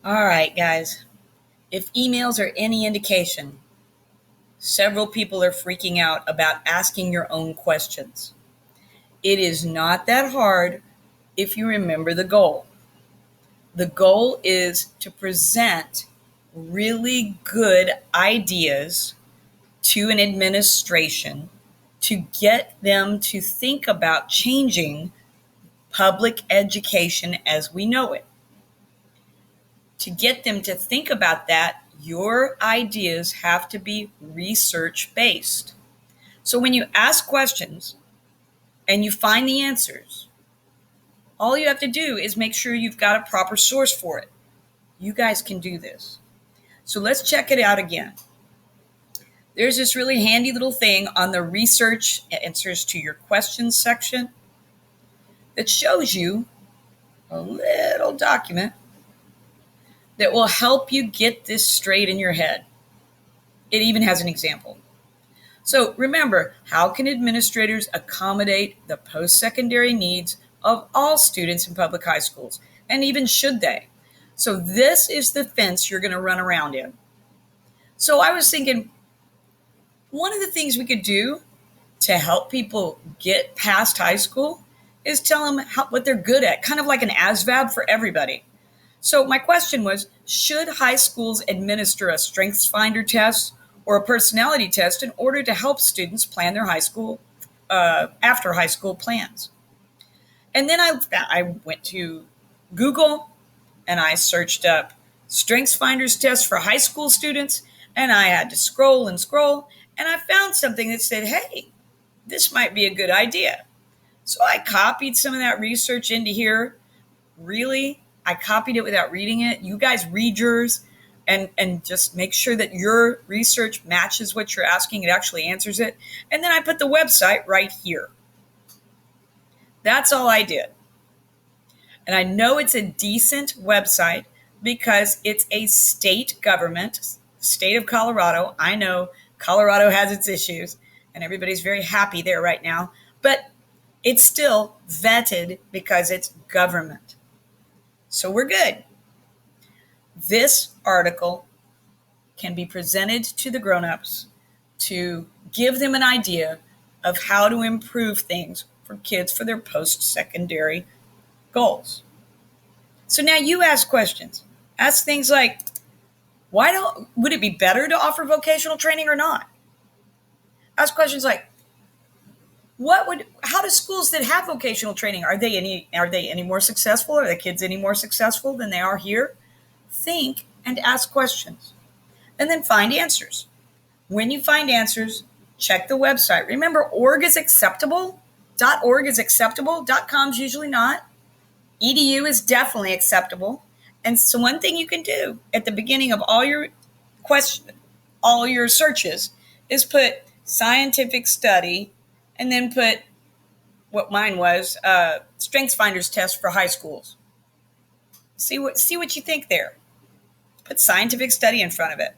All right, guys. If emails are any indication, several people are freaking out about asking your own questions. It is not that hard if you remember the goal. The goal is to present really good ideas to an administration to get them to think about changing public education as we know it. To get them to think about that, your ideas have to be research based. So when you ask questions and you find the answers, all you have to do is make sure you've got a proper source for it. You guys can do this. So let's check it out again. There's this really handy little thing on the research answers to your questions section that shows you a little document that will help you get this straight in your head. It even has an example. So remember, how can administrators accommodate the post-secondary needs of all students in public high schools? And even should they? So this is the fence you're going to run around in. So I was thinking, one of the things we could do to help people get past high school is tell them what they're good at, kind of like an ASVAB for everybody. So my question was, should high schools administer a strengths finder test or a personality test in order to help students plan their high school, after high school plans? And then I went to Google and I searched up strengths finders test for high school students, and I had to scroll and scroll, and I found something that said, hey, this might be a good idea. So I copied some of that research into here. Really, I copied it without reading it. You guys read yours and just make sure that your research matches what you're asking. It actually answers it. And then I put the website right here. That's all I did. And I know it's a decent website because it's a state government, state of Colorado. I know Colorado has its issues and everybody's very happy there right now, but it's still vetted because it's government. So we're good. This article can be presented to the grown-ups to give them an idea of how to improve things for kids for their post-secondary goals. So now you ask questions. Ask things like, would it be better to offer vocational training or not? Ask questions like, how do schools that have vocational training, are they any more successful? Are the kids any more successful than they are here? Think and ask questions. And then find answers. When you find answers, check the website. Remember, org is acceptable. .org is acceptable. .com is usually not. EDU is definitely acceptable. And so one thing you can do at the beginning of all your searches is put scientific study and then put what mine was, strengths finders test for high schools. See what you think there. Put scientific study in front of it.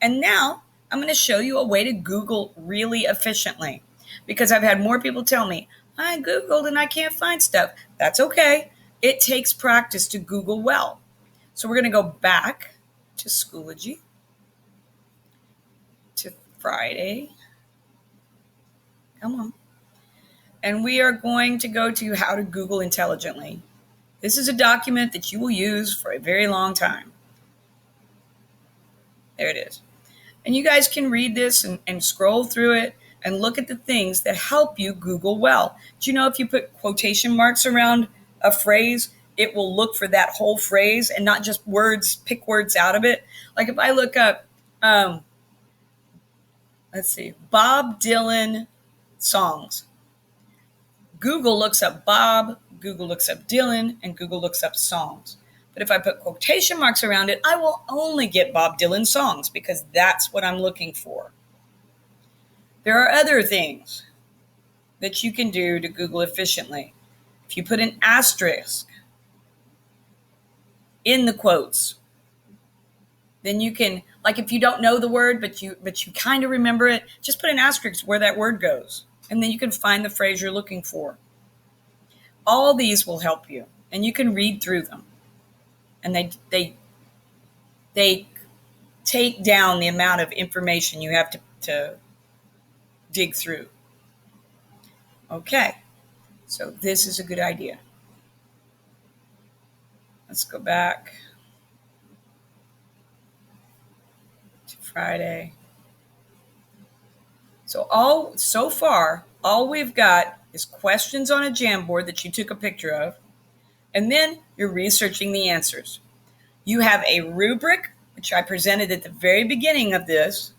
And now I'm going to show you a way to Google really efficiently, because I've had more people tell me, I Googled and I can't find stuff. That's okay. It takes practice to Google well. So we're going to go back to Schoology, to Friday. Come on. And we are going to go to how to Google intelligently. This is a document that you will use for a very long time. There it is. And you guys can read this and scroll through it and look at the things that help you Google well. Do you know if you put quotation marks around a phrase, it will look for that whole phrase and not just words, pick words out of it? Like if I look up, Bob Dylan songs. Google looks up Bob, Google looks up Dylan, and Google looks up songs. But if I put quotation marks around it, I will only get Bob Dylan songs because that's what I'm looking for. There are other things that you can do to Google efficiently. If you put an asterisk in the quotes, then you can, like if you don't know the word, but you kind of remember it, just put an asterisk where that word goes. And then you can find the phrase you're looking for. All these will help you, and you can read through them. And They take down the amount of information you have to dig through. Okay, so this is a good idea. Let's go back to Friday. So far, all we've got is questions on a Jamboard that you took a picture of, and then you're researching the answers. You have a rubric, which I presented at the very beginning of this,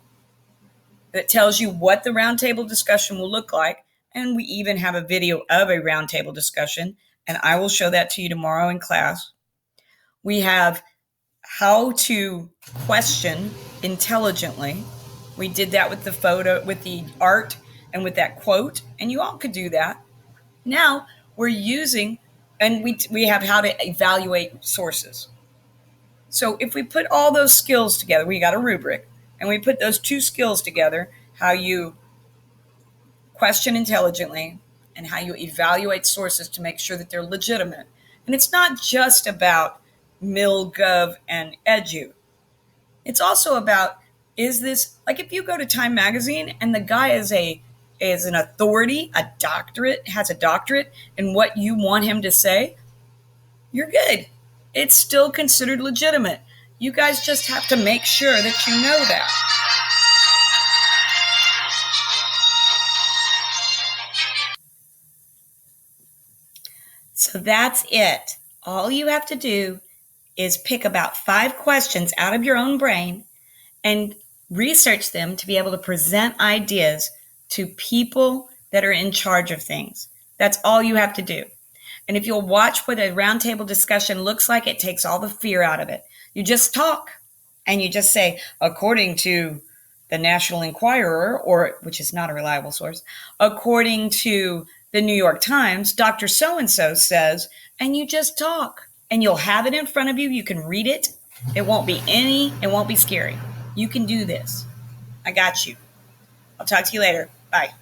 that tells you what the roundtable discussion will look like. And we even have a video of a roundtable discussion, and I will show that to you tomorrow in class. We have how to question intelligently. We did that with the photo, with the art, and with that quote, and you all could do that. Now we're using, and we have how to evaluate sources. So if we put all those skills together, we got a rubric, and we put those two skills together, how you question intelligently and how you evaluate sources to make sure that they're legitimate. And it's not just about MilGov and Edu. It's also about, is this, like if you go to Time Magazine and the guy is an authority, has a doctorate in what you want him to say, you're good. It's still considered legitimate. You guys just have to make sure that you know that. So that's it. All you have to do is pick about 5 questions out of your own brain and research them to be able to present ideas to people that are in charge of things. That's all you have to do. And if you'll watch what a roundtable discussion looks like, it takes all the fear out of it. You just talk and you just say, according to the National Enquirer, or which is not a reliable source, according to the New York Times, Dr. So-and-so says, and you just talk and you'll have it in front of you. You can read it. It won't be scary. You can do this. I got you. I'll talk to you later. Bye.